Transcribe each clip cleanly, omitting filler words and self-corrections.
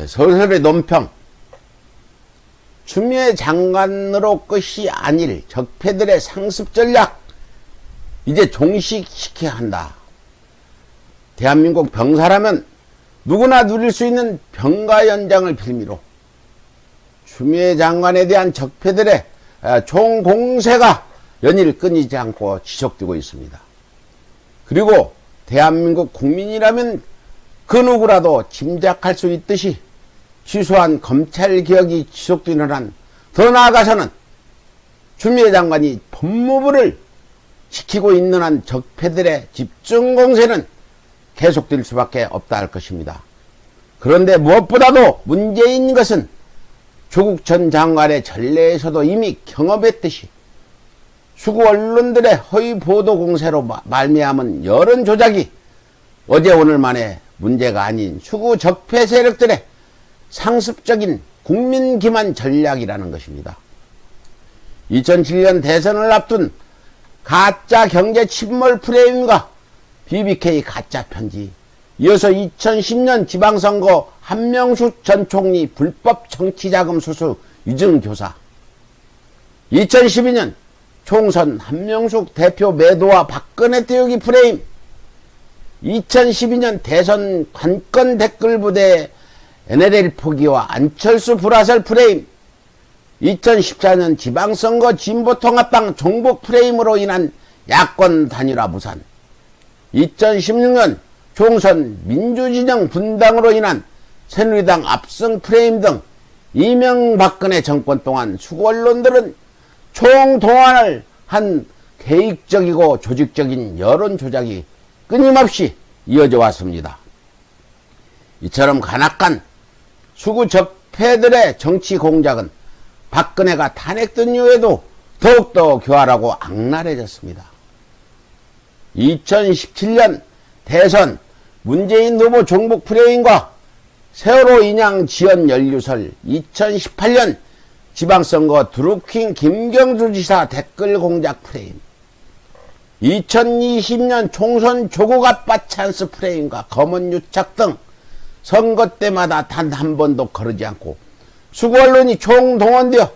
소설의 논평. 추미애 장관으로 끝이 아닐 적폐들의 상습 전략 이제 종식시켜야 한다. 대한민국 병사라면 누구나 누릴 수 있는 병가연장을 빌미로 추미애 장관에 대한 적폐들의 총공세가 연일 끊이지 않고 지속되고 있습니다. 그리고 대한민국 국민이라면 그 누구라도 짐작할 수 있듯이 취소한 검찰개혁이 지속되는 한 더 나아가서는 추미애 장관이 법무부를 지키고 있는 한 적폐들의 집중공세는 계속될 수밖에 없다 할 것입니다. 그런데 무엇보다도 문제인 것은 조국 전 장관의 전례에서도 이미 경험했듯이 수구 언론들의 허위 보도 공세로 말미암은 여론 조작이 어제 오늘만의 문제가 아닌 수구 적폐 세력들의 상습적인 국민 기만 전략이라는 것입니다. 2007년 대선을 앞둔 가짜 경제 침몰 프레임과 BBK 가짜 편지, 이어서 2010년 지방선거 한명숙 전 총리 불법 정치자금 수수 위증교사, 2012년 총선 한명숙 대표 매도와 박근혜 떼우기 프레임, 2012년 대선 관건 댓글 부대 NLL 포기와 안철수 불화설 프레임, 2014년 지방선거 진보통합당 종북 프레임으로 인한 야권 단일화 무산, 2016년 총선 민주진영 분당으로 인한 새누리당 압승 프레임 등 이명박근혜 정권 동안 수구 언론들은 총동원을 한 계획적이고 조직적인 여론 조작이 끊임없이 이어져 왔습니다. 이처럼 간악한 수구 적폐들의 정치 공작은 박근혜가 탄핵된 이후에도 더욱더 교활하고 악랄해졌습니다. 2017년 대선 문재인 후보 종북 프레임과 세월호 인양 지연 연루설, 2018년 지방선거 드루킹 김경주 지사 댓글 공작 프레임, 2020년 총선 조국 아빠 찬스 프레임과 검언 유착 등 선거 때마다 단 한 번도 거르지 않고 수구 언론이 총동원되어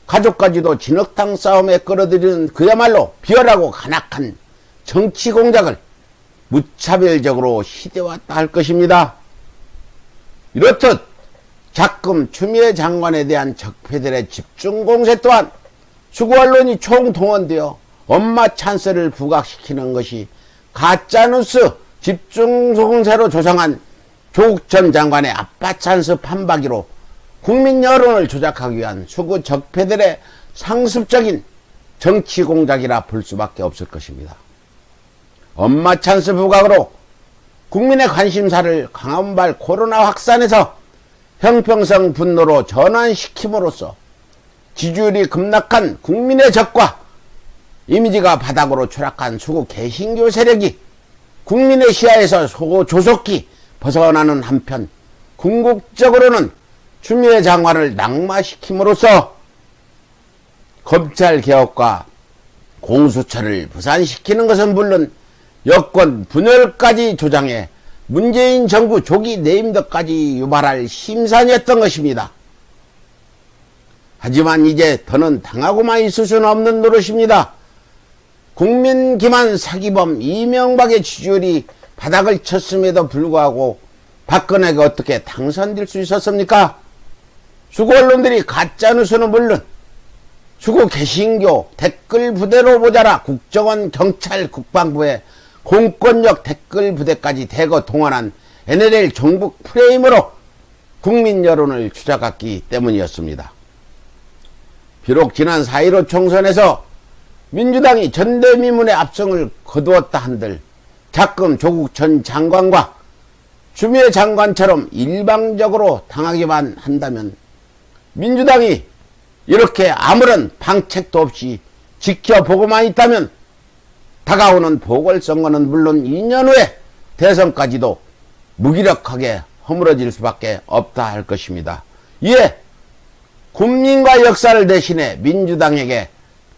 가족까지도 진흙탕 싸움에 끌어들이는 그야말로 비열하고 간악한 정치 공작을 무차별적으로 시대왔다 할 것입니다. 이렇듯 작금 추미애 장관에 대한 적폐들의 집중 공세 또한 수구 언론이 총동원되어 엄마 찬스를 부각시키는 것이 가짜뉴스 집중 공세로 조성한 조국 전 장관의 아빠 찬스 판박이로 국민 여론을 조작하기 위한 수구 적폐들의 상습적인 정치 공작이라 볼 수밖에 없을 것입니다. 엄마 찬스 부각으로 국민의 관심사를 강한발 코로나 확산에서 형평성 분노로 전환시킴으로써 지지율이 급락한 국민의 적과 이미지가 바닥으로 추락한 수구 개신교 세력이 국민의 시야에서 조속히 벗어나는 한편 궁극적으로는 추미애 장관을 낙마시킴으로써 검찰개혁과 공수처를 부산시키는 것은 물론 여권 분열까지 조장해 문재인 정부 조기 내임덕까지 유발할 심산이었던 것입니다. 하지만 이제 더는 당하고만 있을 수는 없는 노릇입니다. 국민 기만 사기범 이명박의 지지율이 바닥을 쳤음에도 불구하고 박근혜가 어떻게 당선될 수 있었습니까? 수구 언론들이 가짜뉴스는 물론 수구 개신교 댓글 부대로 모자라 국정원 경찰 국방부의 공권력 댓글 부대까지 대거 동원한 NLL 종북 프레임으로 국민 여론을 추적했기 때문이었습니다. 비록 지난 4.15 총선에서 민주당이 전대미문의 압승을 거두었다 한들 작금 조국 전 장관과 추미애 장관처럼 일방적으로 당하기만 한다면 민주당이 이렇게 아무런 방책도 없이 지켜보고만 있다면 다가오는 보궐선거는 물론 2년 후에 대선까지도 무기력하게 허물어질 수밖에 없다 할 것입니다. 이에 국민과 역사를 대신해 민주당에게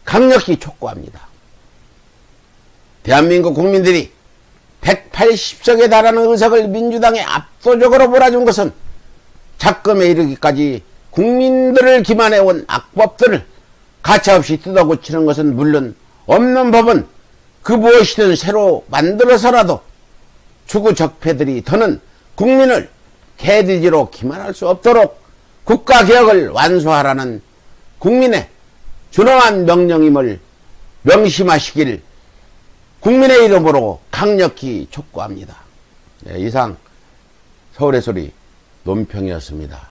강력히 촉구합니다. 대한민국 국민들이 180석에 달하는 의석을 민주당에 압도적으로 몰아준 것은 작금에 이르기까지 국민들을 기만해온 악법들을 가차없이 뜯어고치는 것은 물론 없는 법은 그 무엇이든 새로 만들어서라도 추구 적폐들이 더는 국민을 개돼지로 기만할 수 없도록 국가개혁을 완수하라는 국민의 준엄한 명령임을 명심하시길 국민의 이름으로 강력히 촉구합니다. 네, 이상 서울의 소리 논평이었습니다.